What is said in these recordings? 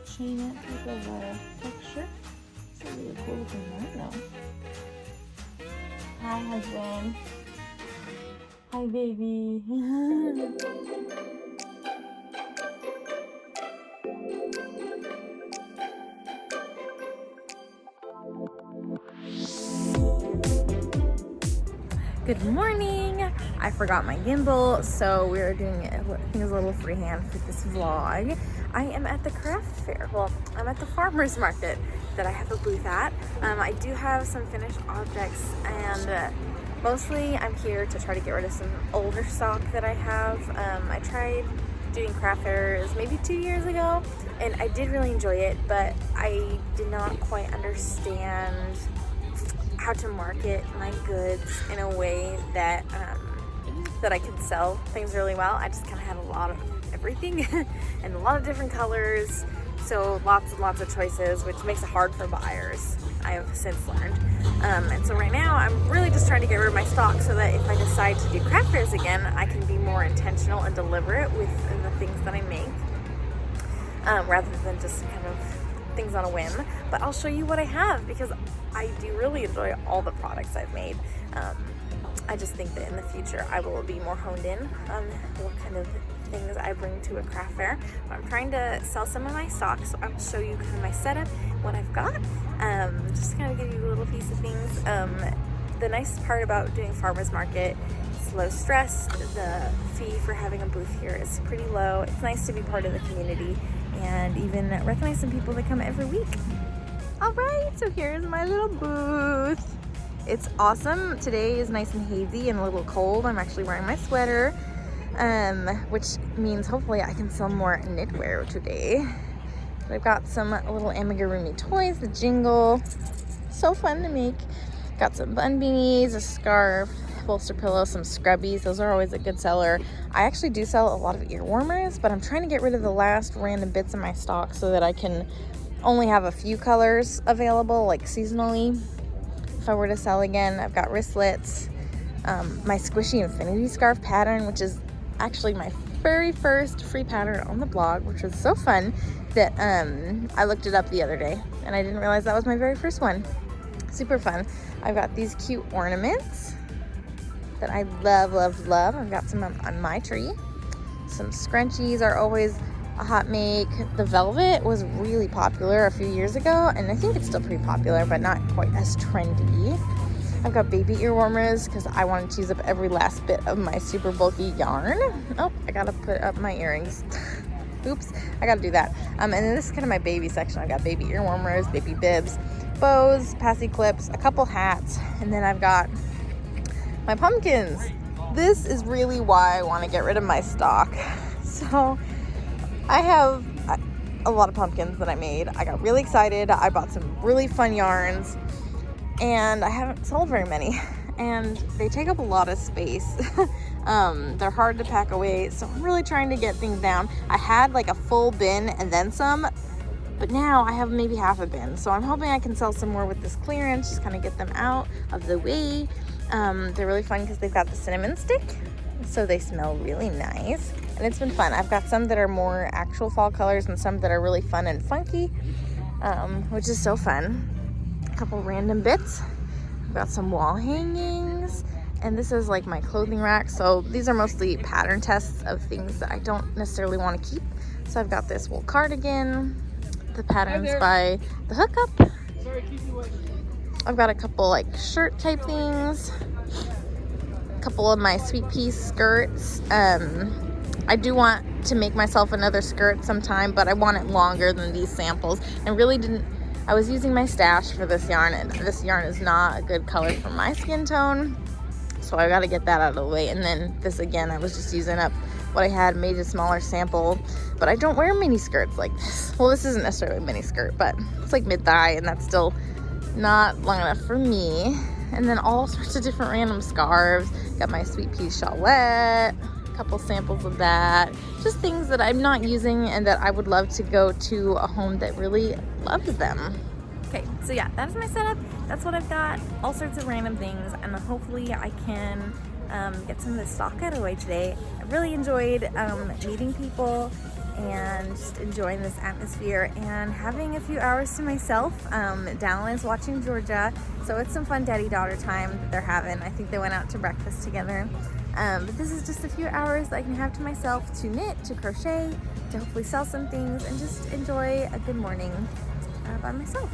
chain it type of a texture. It's a really cool looking yarn though. Hi husband. Hi baby. Good morning. I forgot my gimbal, so we're doing I think it's a little freehand for this vlog. I am at the craft fair. Well, I'm at the farmer's market that I have a booth at. I do have some finished objects, and mostly I'm here to try to get rid of some older stock that I have. I tried doing craft fairs maybe 2 years ago, and I did really enjoy it, but I did not quite understand how to market my goods in a way that that I could sell things really well. I just kind of had a lot of everything and a lot of different colors, so lots and lots of choices, which makes it hard for buyers, I have since learned. And so right now I'm really just trying to get rid of my stock so that if I decide to do craft fairs again, I can be more intentional and deliberate with the things that I make, rather than just kind of things on a whim. But I'll show you what I have because I do really enjoy all the products I've made. I just think that in the future I will be more honed in on what kind of things I bring to a craft fair. But I'm trying to sell some of my stock, so I'll show you kind of my setup, what I've got, just to kind of give you a little piece of things. The nice part about doing farmers market, it's low stress. The fee for having a booth here is pretty low. It's nice to be part of the community and even recognize some people that come every week. All right, so here's my little booth. It's awesome. Today is nice and hazy and a little cold. I'm actually wearing my sweater, which means hopefully I can sell more knitwear today. But I've got some little amigurumi toys, the jingle, so fun to make. Got some bun beanies, a scarf, bolster pillow, some scrubbies. Those are always a good seller. I actually do sell a lot of ear warmers, but I'm trying to get rid of the last random bits of my stock so that I can only have a few colors available, like seasonally, if I were to sell again. I've got wristlets, my squishy infinity scarf pattern, which is actually my very first free pattern on the blog, which was so fun that I looked it up the other day and I didn't realize that was my very first one. Super fun. I've got these cute ornaments that I love, love, love. I've got some on my tree. Some scrunchies are always a hot make. The velvet was really popular a few years ago, and I think it's still pretty popular, but not quite as trendy. I've got baby ear warmers because I wanted to use up every last bit of my super bulky yarn. Oh, I gotta put up my earrings. Oops, I gotta do that. And then this is kind of my baby section. I've got baby ear warmers, baby bibs, bows, passy clips, a couple hats, and then I've got my pumpkins. This is really why I want to get rid of my stock. So I have a lot of pumpkins that I made. I got really excited. I bought some really fun yarns, and I haven't sold very many, and they take up a lot of space. They're hard to pack away, so I'm really trying to get things down. I had like a full bin and then some, but now I have maybe half a bin, so I'm hoping I can sell some more with this clearance, just kind of get them out of the way. They're really fun because they've got the cinnamon stick, so they smell really nice, and it's been fun. I've got some that are more actual fall colors and some that are really fun and funky, which is so fun. A couple random bits. I've got some wall hangings, and this is like my clothing rack, so these are mostly pattern tests of things that I don't necessarily want to keep. So I've got this wool cardigan, the patterns by the Hookup. I've got a couple like shirt type things, a couple of my sweet pea skirts. I do want to make myself another skirt sometime, but I want it longer than these samples. I was using my stash for this yarn, and this yarn is not a good color for my skin tone, so I got to get that out of the way. And then this again, I was just using up what I had, made a smaller sample, but I don't wear mini skirts like this. Well, this isn't necessarily a mini skirt, but it's like mid-thigh, and that's still not long enough for me. And then all sorts of different random scarves. Got my sweet Pea Shawlette, a couple samples of that. Just things that I'm not using and that I would love to go to a home that really loves them. Okay, so yeah, that's my setup. That's what I've got. All sorts of random things, and hopefully I can get some of this stock out of the way today. I really enjoyed meeting people and just enjoying this atmosphere and having a few hours to myself. Dallin is watching Georgia, so it's some fun daddy-daughter time that they're having. I think they went out to breakfast together. But this is just a few hours that I can have to myself to knit, to crochet, to hopefully sell some things, and just enjoy a good morning by myself.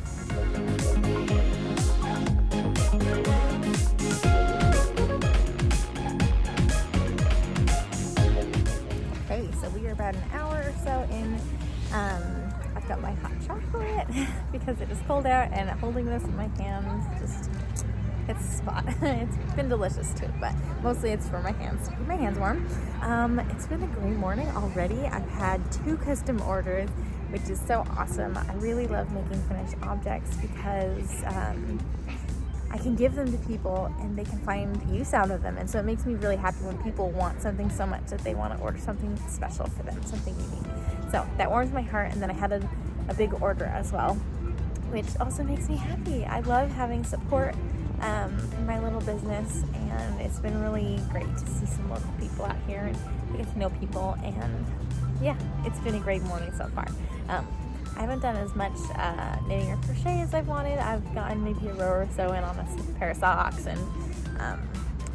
Okay, so we are about an hour or so in. I've got my hot chocolate because it is cold out, and holding this in my hands just hits the spot. It's been delicious too, but mostly it's for my hands to keep my hands warm. It's been a great morning already. I've had 2 custom orders, which is so awesome. I really love making finished objects because I can give them to people and they can find use out of them. And so it makes me really happy when people want something so much that they want to order something special for them, something unique. So that warms my heart. And then I had a big order as well, which also makes me happy. I love having support for my little business, and it's been really great to see some local people out here and get to know people. And yeah, it's been a great morning so far. I haven't done as much knitting or crochet as I've wanted. I've gotten maybe a row or so in on a pair of socks, and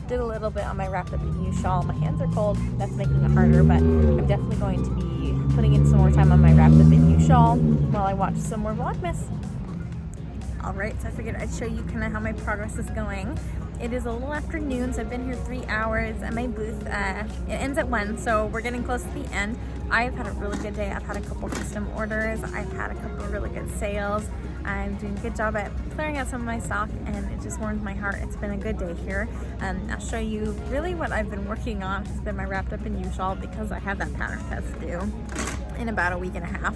did a little bit on my wrapped up in U shawl. My hands are cold, that's making it harder, but I'm definitely going to be putting in some more time on my wrapped up in U shawl while I watch some more Vlogmas. Alright, so I figured I'd show you kind of how my progress is going. It is a little after noon, so I've been here 3 hours at my booth. It ends at 1, so we're getting close to the end. I've had a really good day. I've had a couple custom orders. I've had a couple of really good sales. I'm doing a good job at clearing out some of my stock, and it just warms my heart. It's been a good day here. I'll show you really what I've been working on. It's been my wrapped up in U shawl because I have that pattern test due in about a week and a half.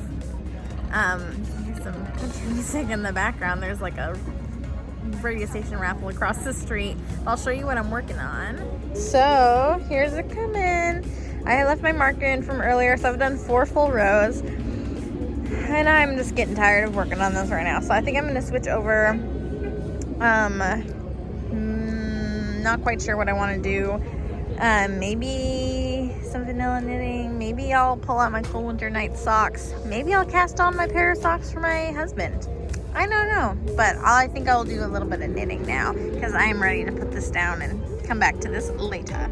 Here's some country music in the background. There's like a radio station raffle across the street. I'll show you what I'm working on. So here's it coming. I left my marker in from earlier, so I've done 4 full rows, and I'm just getting tired of working on this right now. So I think I'm going to switch over. Not quite sure what I want to do. Maybe some vanilla knitting. Maybe I'll pull out my cold winter night socks. Maybe I'll cast on my pair of socks for my husband. I don't know, but I think I'll do a little bit of knitting now because I am ready to put this down and come back to this later.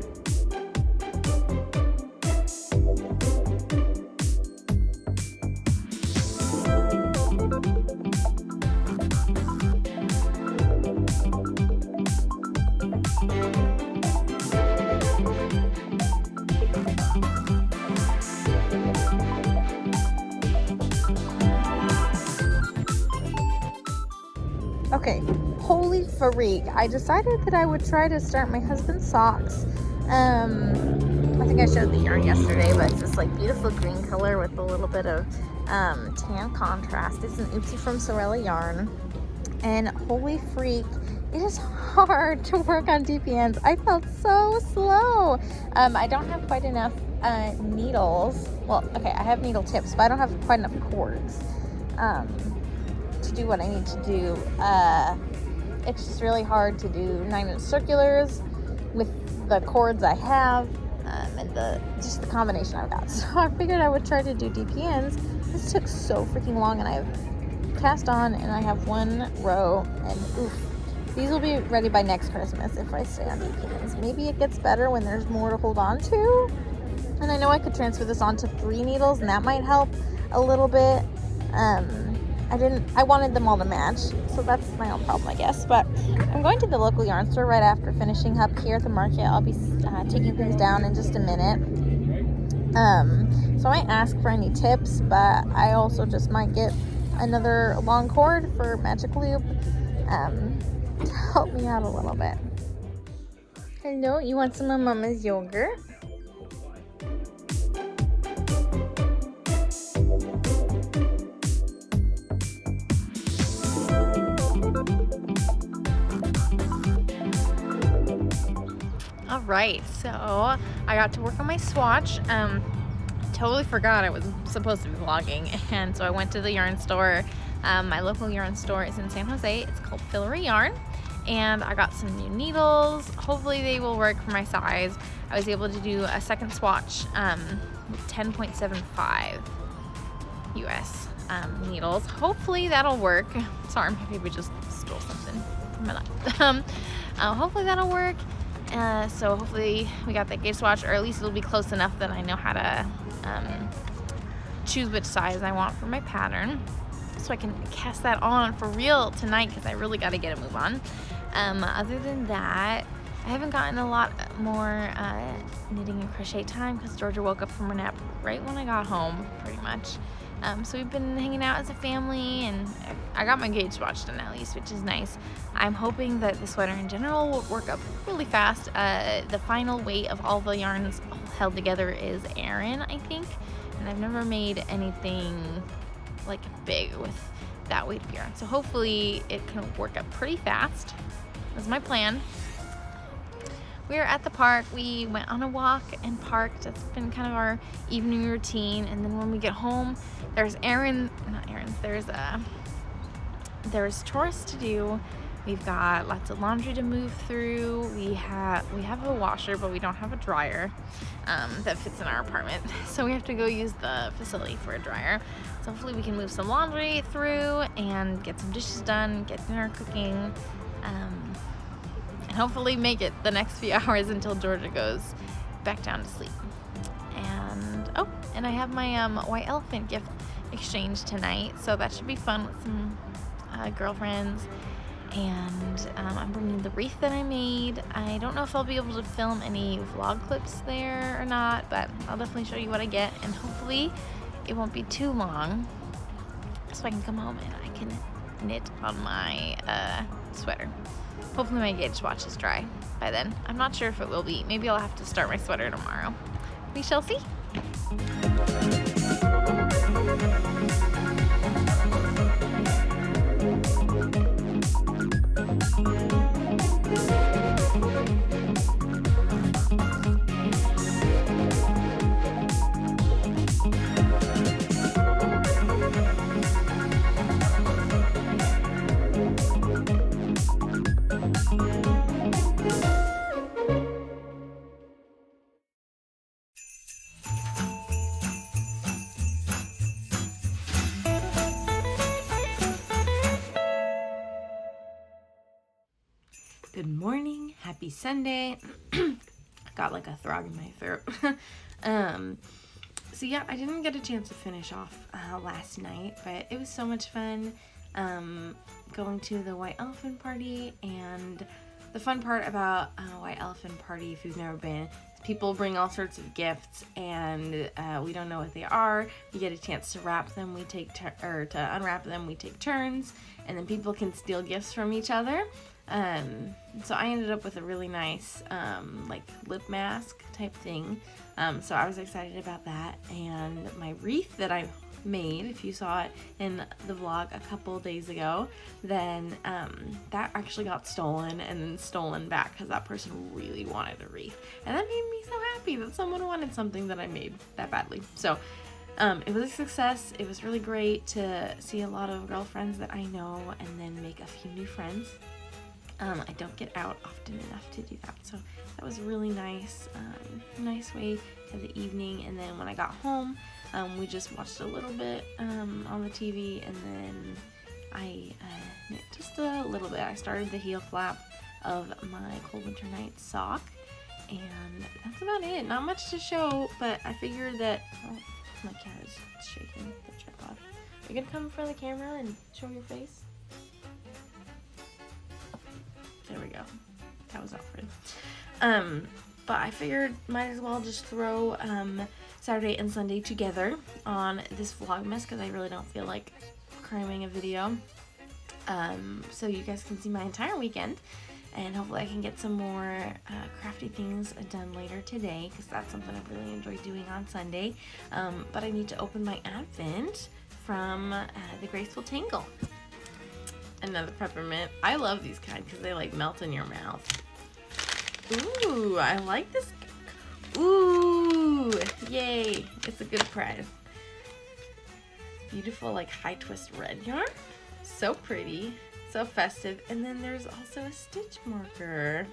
Okay, holy freak. I decided that I would try to start my husband's socks. I think I showed the yarn yesterday, but it's this like beautiful green color with a little bit of tan contrast. It's an Oopsie from Sorella yarn. And holy freak, it is hard to work on DPNs. I felt so slow. I don't have quite enough needles. Well, okay, I have needle tips, but I don't have quite enough cords to do what I need to do. It's just really hard to do 9-inch circulars with the cords I have, and just the combination I've got. So I figured I would try to do DPNs. This took so freaking long, and I've cast on, and I have 1 row, and oof. These will be ready by next Christmas if I stay on DPNs. Maybe it gets better when there's more to hold on to. And I know I could transfer this onto 3 needles, and that might help a little bit. I wanted them all to match, so that's my own problem, I guess. But I'm going to the local yarn store right after finishing up here at the market. I'll be taking things down in just a minute. So I might ask for any tips, but I also just might get another long cord for magic loop to help me out a little bit. Hello, you want some of Mama's yogurt? Alright, so I got to work on my swatch. Totally forgot I was supposed to be vlogging, and so I went to the yarn store. My local yarn store is in San Jose. It's called Fillery Yarn, and I got some new needles. Hopefully they will work for my size. I was able to do a second swatch 10.75 US needles. Hopefully that'll work. Sorry, my baby just stole something from my lap. Hopefully that'll work. So hopefully we got that gauge swatch, or at least it'll be close enough that I know how to choose which size I want for my pattern, so I can cast that on for real tonight, because I really got to get a move on. Other than that, I haven't gotten a lot more knitting and crochet time, because Georgia woke up from her nap right when I got home, pretty much. So we've been hanging out as a family, and I got my gauge swatch done at least, which is nice. I'm hoping that the sweater in general will work up really fast. The final weight of all the yarns held together is Aran, I think, and I've never made anything like big with that weight of yarn. So hopefully it can work up pretty fast. That's my plan. We were at the park. We went on a walk and parked. That's been kind of our evening routine. And then when we get home, there's there's chores to do. We've got lots of laundry to move through. We have a washer, but we don't have a dryer that fits in our apartment. So we have to go use the facility for a dryer. So hopefully we can move some laundry through and get some dishes done, get dinner cooking, and hopefully make it the next few hours until Georgia goes back down to sleep. And I have my white elephant gift exchange tonight, so that should be fun with some girlfriends. And I'm bringing the wreath that I made. I don't know if I'll be able to film any vlog clips there or not, but I'll definitely show you what I get, and hopefully it won't be too long, so I can come home and I can knit on my sweater. Hopefully my gauge swatch is dry by then. I'm not sure if it will be. Maybe I'll have to start my sweater tomorrow. We shall see. Good morning, happy Sunday. Got like a throb in my throat. So yeah, I didn't get a chance to finish off last night, but it was so much fun going to the White Elephant Party. And the fun part about White Elephant Party, if you've never been, is people bring all sorts of gifts, and we don't know what they are. We get a chance to wrap them, to unwrap them, we take turns, and then people can steal gifts from each other. So I ended up with a really nice like lip mask type thing, so I was excited about that. And my wreath that I made, if you saw it in the vlog a couple days ago, then that actually got stolen and then stolen back because that person really wanted a wreath, and that made me so happy that someone wanted something that I made that badly. So it was a success. It was really great to see a lot of girlfriends that I know and then make a few new friends. I don't get out often enough to do that, so that was really nice. Nice way to the evening. And then when I got home, we just watched a little bit on the TV, and then I knit just a little bit. I started the heel flap of my Cold Winter Night sock, and that's about it. Not much to show, but I figured that my cat is shaking the tripod. Are you gonna come in front of the camera and show your face? There we go. That was awkward. But I figured might as well just throw Saturday and Sunday together on this Vlogmas, because I really don't feel like cramming a video. So you guys can see my entire weekend, and hopefully I can get some more crafty things done later today, because that's something I really enjoy doing on Sunday. But I need to open my Advent from the Graceful Tangle. Another peppermint. I love these kind because they like melt in your mouth. Ooh, I like this. Ooh, yay. It's a good prize. Beautiful like high twist red yarn. So pretty, so festive. And then there's also a stitch marker.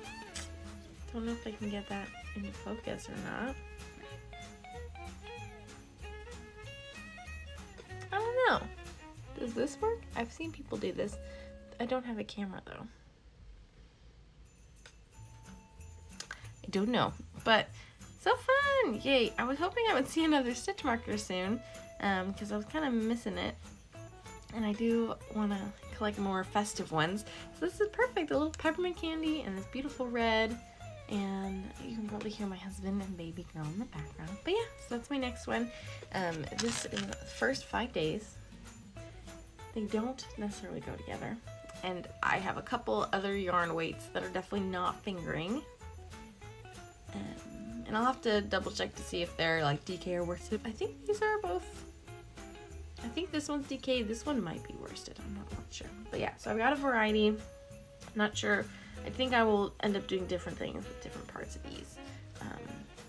Don't know if I can get that into focus or not. Does this work? I've seen people do this. I don't have a camera though. I don't know, but so fun! Yay! I was hoping I would see another stitch marker soon, because I was kind of missing it, and I do want to collect more festive ones. So this is perfect. A little peppermint candy and this beautiful red, and you can probably hear my husband and baby girl in the background. But yeah, so that's my next one. This is the first 5 days. They don't necessarily go together, and I have a couple other yarn weights that are definitely not fingering. And I'll have to double check to see if they're like DK or worsted. I think these are both. I think this one's DK. This one might be worsted. I'm not sure. But yeah, so I've got a variety. Not sure. I think I will end up doing different things with different parts of these.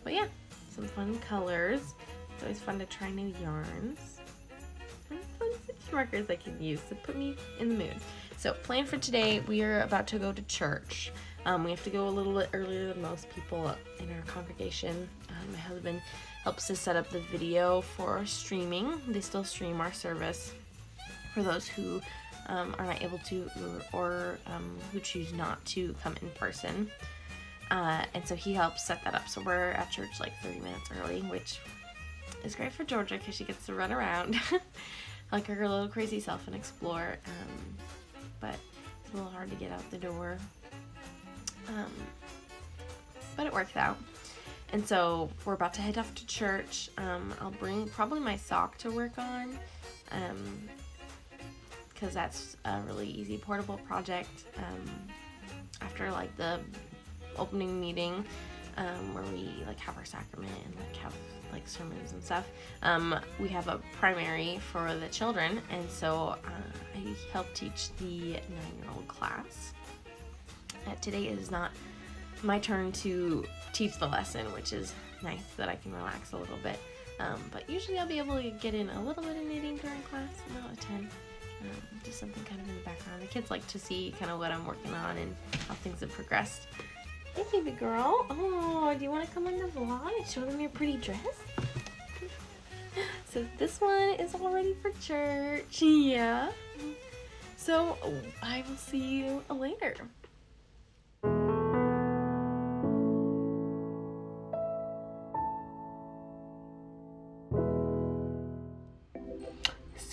But yeah, some fun colors. It's always fun to try new yarns. And fun stitch markers I can use to put me in the mood. So plan for today, we are about to go to church. We have to go a little bit earlier than most people in our congregation. My husband helps to set up the video for our streaming. They still stream our service for those who are not able to or who choose not to come in person. And so he helps set that up. So we're at church like 30 minutes early, which is great for Georgia because she gets to run around like her little crazy self and explore. But it's a little hard to get out the door. But it works out. And so we're about to head off to church. I'll bring probably my sock to work on, because that's a really easy portable project. After like the opening meeting, where we like have our sacrament and like have like sermons and stuff, we have a primary for the children, and so I help teach the 9-year-old class. Today is not my turn to teach the lesson, which is nice that I can relax a little bit. But usually I'll be able to get in a little bit of knitting during class, not a ton. Just something kind of in the background. The kids like to see kind of what I'm working on and how things have progressed. Hey, baby girl. Oh, do you want to come on the vlog and show them your pretty dress? So this one is all ready for church. Yeah. So I will see you later.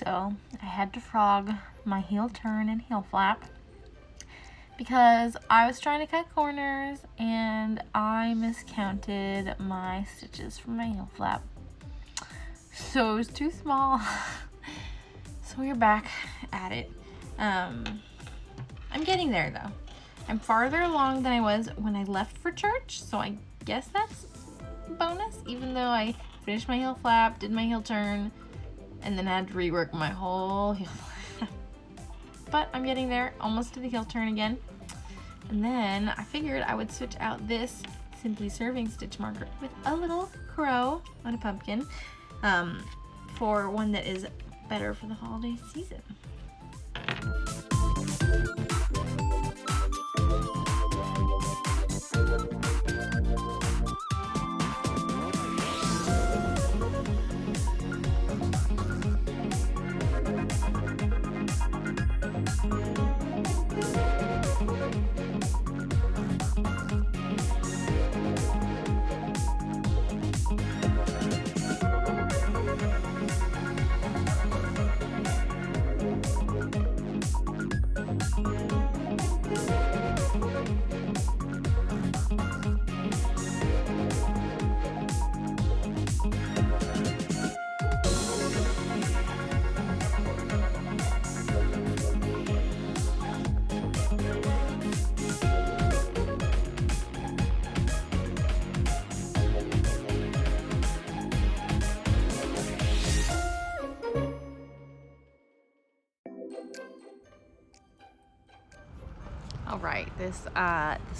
So I had to frog my heel turn and heel flap because I was trying to cut corners and I miscounted my stitches for my heel flap. So it was too small. So we're back at it. I'm getting there though. I'm farther along than I was when I left for church, so I guess that's a bonus, even though I finished my heel flap, did my heel turn, and then had to rework my whole heel flap. But I'm getting there, almost to the heel turn again. And then I figured I would switch out this Simply Serving stitch marker with a little crow on a pumpkin for one that is better for the holiday season. Alright, this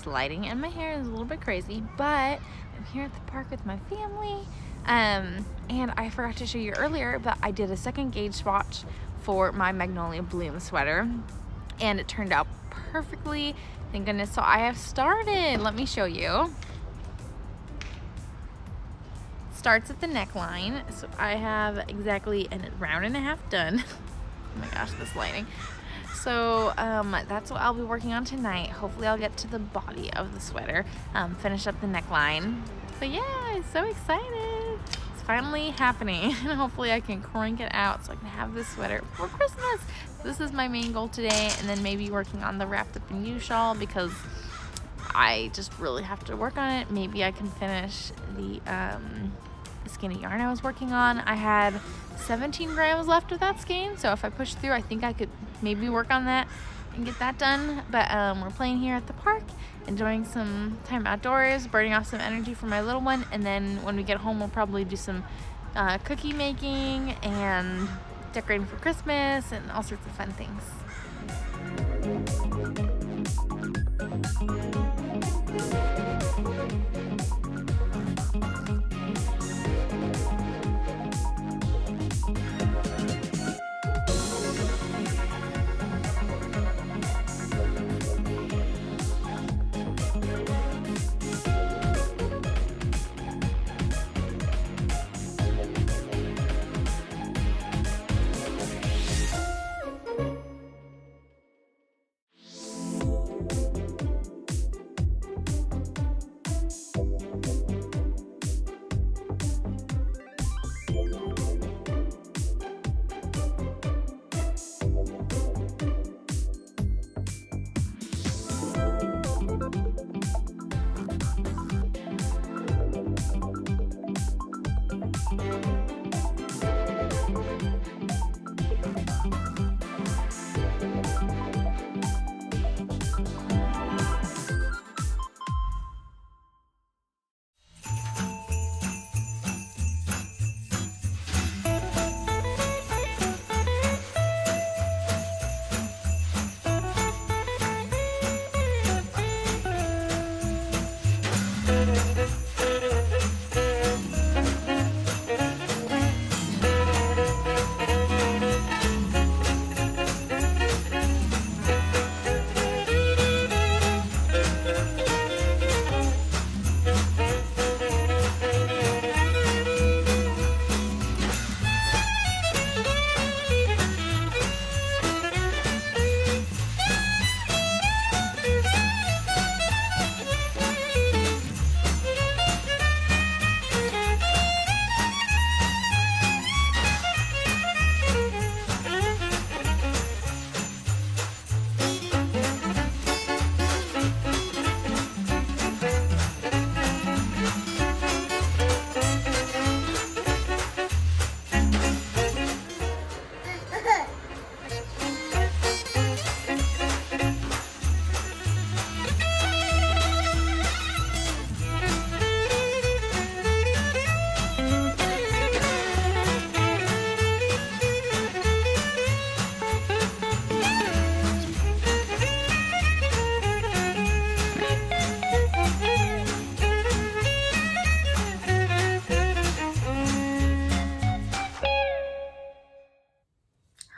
lighting and my hair is a little bit crazy, but I'm here at the park with my family, and I forgot to show you earlier, but I did a second gauge swatch for my Magnolia Bloom sweater, and it turned out perfectly, thank goodness. So I have started, let me show you. Starts at the neckline, so I have exactly a round and a half done. Oh my gosh, this lighting. So that's what I'll be working on tonight. Hopefully I'll get to the body of the sweater, finish up the neckline. But yeah, I'm so excited. It's finally happening. And hopefully I can crank it out so I can have this sweater for Christmas. This is my main goal today, and then maybe working on the wrapped up in you shawl because I just really have to work on it. Maybe I can finish the skein yarn I was working on. I had 17 grams left of that skein, so if I push through, I think I could maybe work on that and get that done. But we're playing here at the park, enjoying some time outdoors, burning off some energy for my little one, and then when we get home, we'll probably do some cookie making and decorating for Christmas and all sorts of fun things.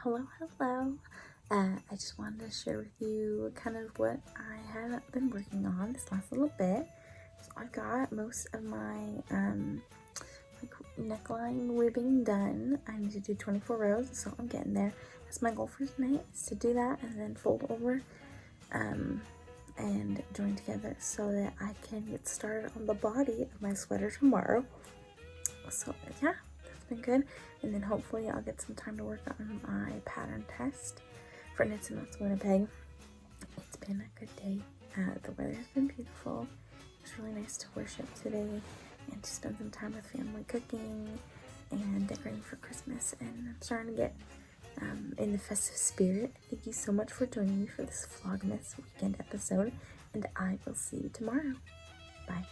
Hello. I just wanted to share with you kind of what I have been working on this last little bit. So I got most of my like neckline weaving done. I need to do 24 rows, so I'm getting there. That's my goal for tonight, is to do that and then fold over and join together so that I can get started on the body of my sweater tomorrow. So yeah, that's been good. And then hopefully I'll get some time to work on my pattern test for Knits and Knots Winnipeg. It's been a good day. The weather's been beautiful. It's really nice to worship today and to spend some time with family cooking and decorating for Christmas. And I'm starting to get in the festive spirit. Thank you so much for joining me for this Vlogmas weekend episode, and I will see you tomorrow. Bye.